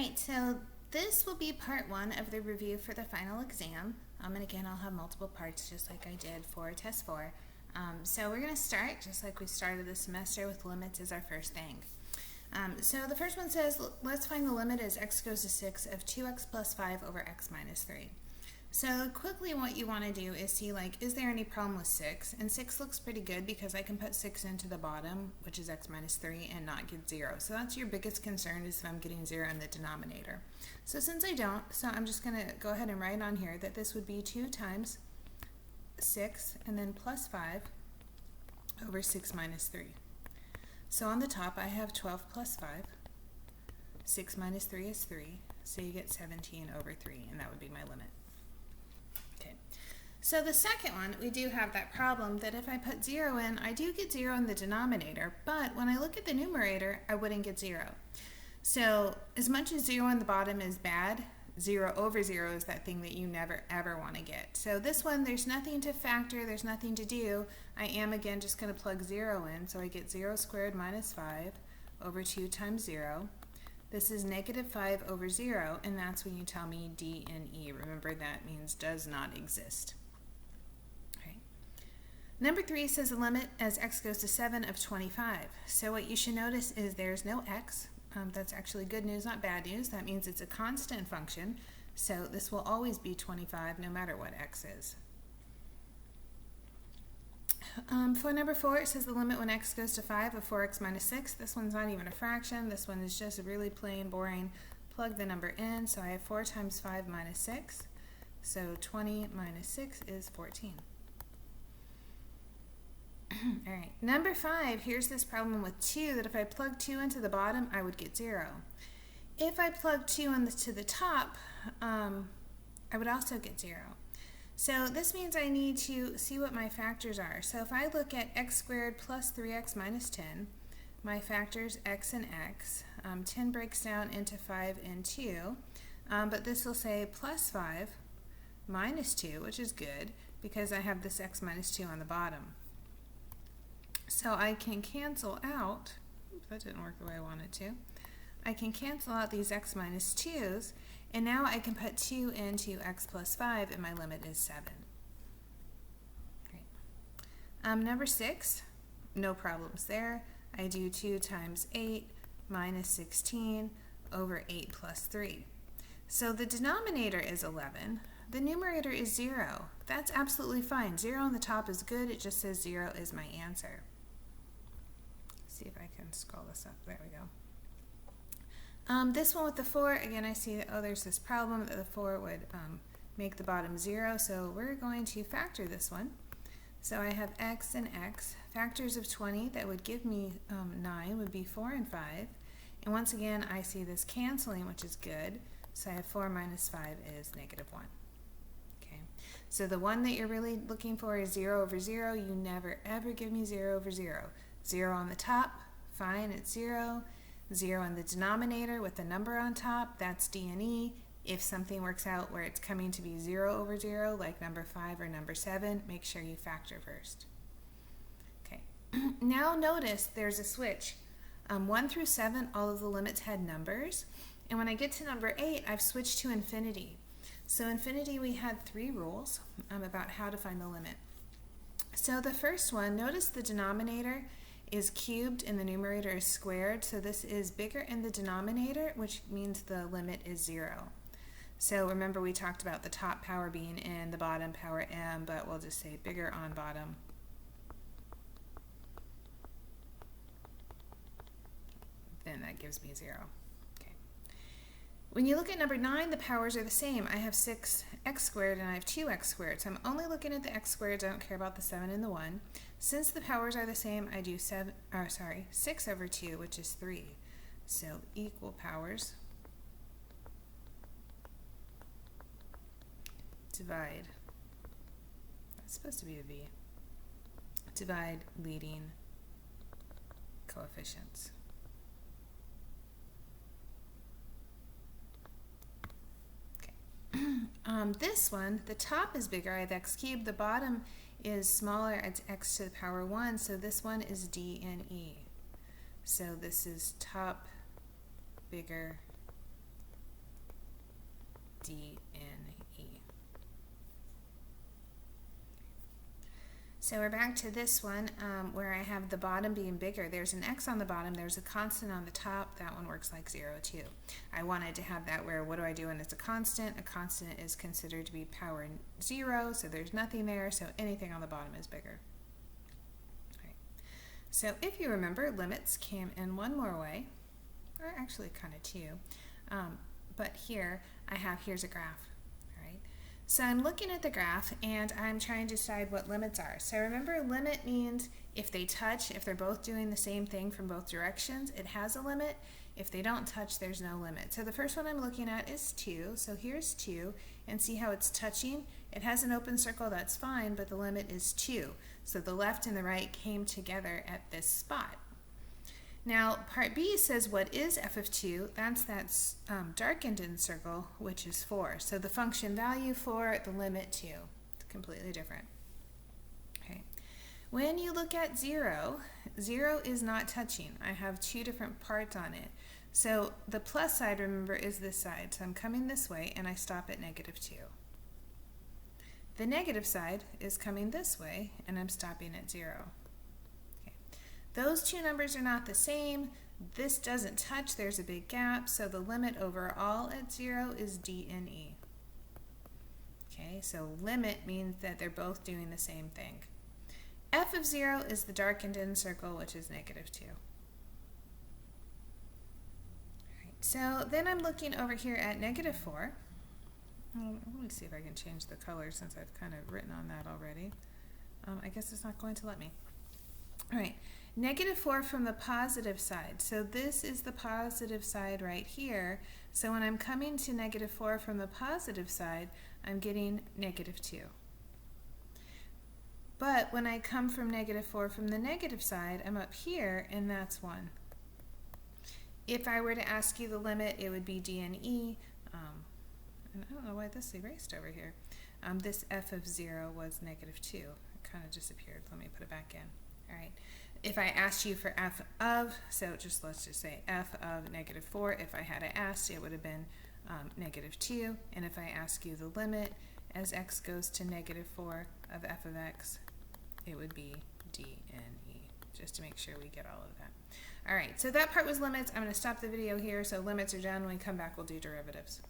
Alright, so this will be part one of the review for the final exam. And again, I'll have multiple parts just like I did for test 4. So we're going to start just like we started the semester with limits as our first thing. So the first one says, let's find the limit as x goes to 6 of 2x plus 5 over x minus 3. So quickly what you want to do is see, like, is there any problem with 6? And 6 looks pretty good because I can put 6 into the bottom, which is x minus 3, and not get 0. So that's your biggest concern, is if I'm getting 0 in the denominator. So since I don't, so I'm just going to go ahead and write on here that this would be 2 times 6 and then plus 5 over 6 minus 3. So on the top I have 12 plus 5. 6 minus 3 is 3, so you get 17 over 3, and that would be my limit. So the second one, we do have that problem that if I put 0 in, I do get 0 in the denominator, but when I look at the numerator, I wouldn't get 0. So as much as 0 in the bottom is bad, 0 over 0 is that thing that you never ever want to get. So this one, there's nothing to factor, there's nothing to do. I am again just going to plug 0 in, so I get 0 squared minus 5 over 2 times 0. This is negative 5 over 0, and that's when you tell me D and E. Remember, that means does not exist. Number 3 says the limit as x goes to 7 of 25. So what you should notice is there's no x. That's actually good news, not bad news. That means it's a constant function. So this will always be 25 no matter what x is. For number 4, it says the limit when x goes to 5 of 4x minus 6. This one's not even a fraction. This one is just really plain boring. Plug the number in. So I have 4 times 5 minus 6. So 20 minus 6 is 14. Alright, number 5, here's this problem with 2, that if I plug 2 into the bottom, I would get 0. If I plug 2 into the top, I would also get 0. So this means I need to see what my factors are. So if I look at x squared plus 3x minus 10, my factors x and x, 10 breaks down into 5 and 2, but this will say plus 5 minus 2, which is good because I have this x minus 2 on the bottom. So I can cancel out, oops, that didn't work the way I wanted to. I can cancel out these x minus 2's, and now I can put 2 into x plus 5, and my limit is 7. Great. Number 6, no problems there. I do 2 times 8 minus 16 over 8 plus 3. So the denominator is 11. The numerator is 0. That's absolutely fine. 0 on the top is good. It just says 0 is my answer. See if I can scroll this up. There we go. This one with the 4, again, I see that, oh, there's this problem that the 4 would make the bottom 0, so we're going to factor this one. So I have x and x. Factors of 20 that would give me 9 would be 4 and 5. And once again, I see this canceling, which is good. So I have 4 minus 5 is negative 1. Okay. So the one that you're really looking for is 0 over 0. You never, ever give me 0 over 0. 0 on the top, fine, it's 0. 0 in the denominator with the number on top, that's D and E. If something works out where it's coming to be 0 over 0, like number 5 or number 7, make sure you factor first. Okay. Now notice there's a switch. 1 through 7, all of the limits had numbers. And when I get to number 8, I've switched to infinity. So infinity, we had 3 rules about how to find the limit. So the first one, notice the denominator is cubed and the numerator is squared, so this is bigger in the denominator, which means the limit is 0. So remember, we talked about the top power being n, the bottom power m, but we'll just say bigger on bottom. Then that gives me 0. Okay. When you look at number 9, the powers are the same. I have 6x squared and I have 2x squared, so I'm only looking at the x squareds. I don't care about the 7 and the 1. Since the powers are the same, I do 6 over 2, which is 3. So equal powers divide, that's supposed to be a V, divide leading coefficients. This one, the top is bigger, I have x cubed, the bottom is smaller, it's x to the power 1, so this one is D and E. So this is top bigger d n e. So we're back to this one where I have the bottom being bigger. There's an x on the bottom, there's a constant on the top. That one works like 0 too. I wanted to have that where, what do I do when it's a constant? A constant is considered to be power 0, so there's nothing there, so anything on the bottom is bigger. All right. So if you remember, limits came in one more way, or actually kind of two. But here I have, here's a graph. So I'm looking at the graph and I'm trying to decide what limits are. So remember, limit means if they touch, if they're both doing the same thing from both directions, it has a limit. If they don't touch, there's no limit. So the first one I'm looking at is 2. So here's 2, and see how it's touching? It has an open circle, that's fine, but the limit is 2. So the left and the right came together at this spot. Now, part B says what is f of 2? That's that darkened in circle, which is 4. So the function value for the limit 2, it's completely different. Okay. When you look at 0, 0 is not touching. I have two different parts on it. So the plus side, remember, is this side. So I'm coming this way and I stop at -2. The negative side is coming this way and I'm stopping at 0. Those two numbers are not the same. This doesn't touch, there's a big gap, so the limit overall at 0 is d n e. Okay, so limit means that they're both doing the same thing. F of 0 is the darkened in circle, which is -2. Alright, so then I'm looking over here at -4. Let me see if I can change the color since I've kind of written on that already. I guess it's not going to let me. Alright. -4 from the positive side. So this is the positive side right here. So when I'm coming to -4 from the positive side, I'm getting -2. But when I come from -4 from the negative side, I'm up here, and that's 1. If I were to ask you the limit, it would be d n e. And I don't know why this erased over here. This f of 0 was -2. It kind of disappeared. Let me put it back in. All right. If I asked you for f of, so let's just say f of -4, if I had asked, it would have been -2. And if I ask you the limit as x goes to -4 of f of x, it would be d n e, just to make sure we get all of that. All right, so that part was limits. I'm going to stop the video here. So limits are done. When we come back, we'll do derivatives.